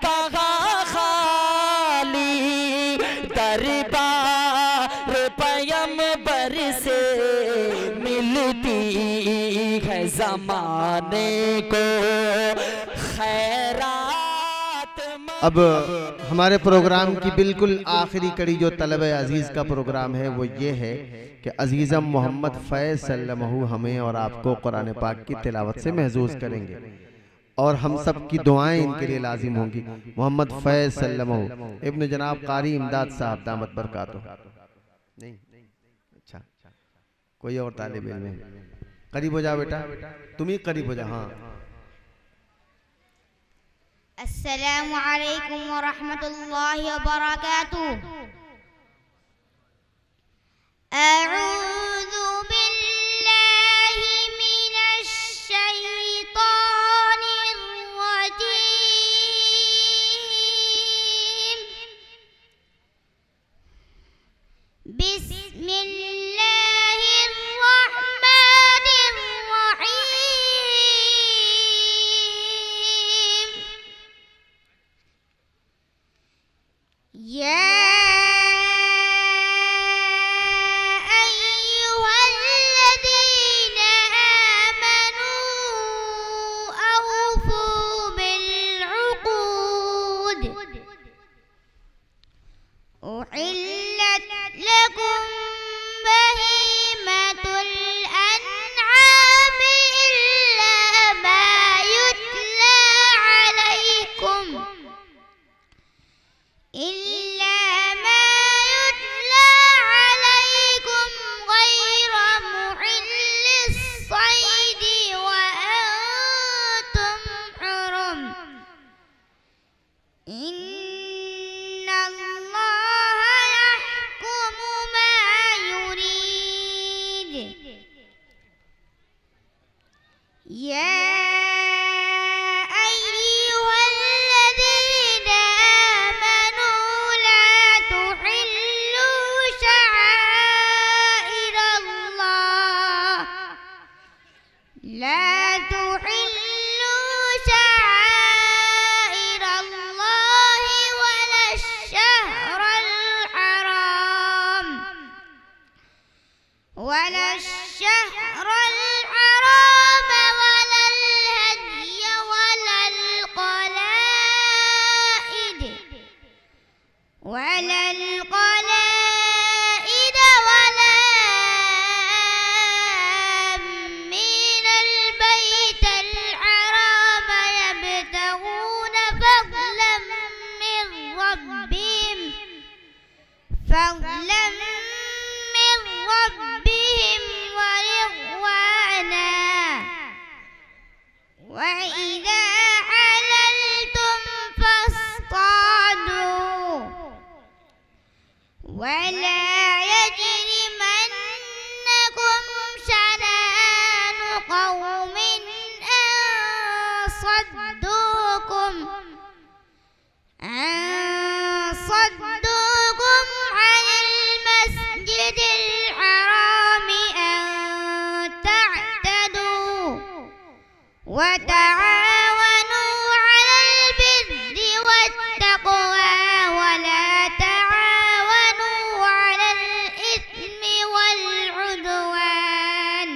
कहाँ खाली दरबार पैगंबर से मिलती है ज़माने को खैरात। अब हमारे प्रोग्राम की बिल्कुल आखिरी कड़ी जो तलब अजीज़ का प्रोग्राम है वो ये है कि अजीज़म मोहम्मद फैज़ सल्लल्लाहु हमें और आपको कुरान पाक की तिलावत से महजूज करेंगे और हम सब की दुआएं इनके लिए लाजिम होंगी। मोहम्मद फैज़ सल्लल्लाहु इब्न जनाब कारी इमदाद साहब दामत बरकातहू। नहीं अच्छा, कोई और तालिब इल्म है? करीब हो जा बेटा, तुम ही करीब हो जा। हाँ। अस्सलामु अलैकुम व रहमतुल्लाहि व बरकातुहू। अऊज़ु बिल्लाहि मिनश शैतानिर रजीम। बिस्मिल्लाहिर रहमानिर रहीम। या अय्युहल्लज़ीना आमनू औफू बिलउक़ूद उहिल्लत लकुम बहीमतुल अनआम इल्ला मा युत्ला अलैकुम غير محل الصيد وأنتم حرم إن الله يحكم ما يريد يا أيها الذين آمنوا لا تحلوا شعائر الله ولا الشهر الحرام ولا الهدي ولا القلائد ولا آمين البيت الحرام يبتغون فضلا من ربهم ورضوانا وإذا حللتم فاصطادوا ولا يجرمنكم شنآن قوم أن صدوكم عن المسجد الحرام أن تعتدوا وتعاونوا على البر والتقوى ولا تعاونوا على الإثم والعدوان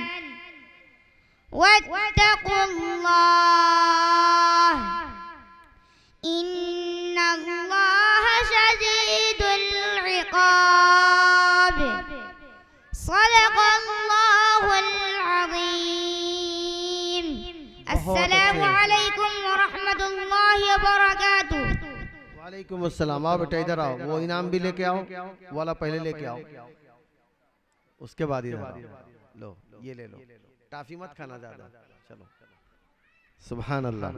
واتقوا الله إن الله شديد العقاب صدق الله العظيم। अस्सलामु अलैकुम व रहमतुल्लाहि व बरकातुहू। वालेकुम अस्सलाम। आओ बेटा इधर आओ, वो इनाम भी लेके आओ, वाला पहले लेके आओ, उसके बाद इधर आओ। लो ये ले लो, टाफी मत खाना ज्यादा। चलो सुभान अल्लाह।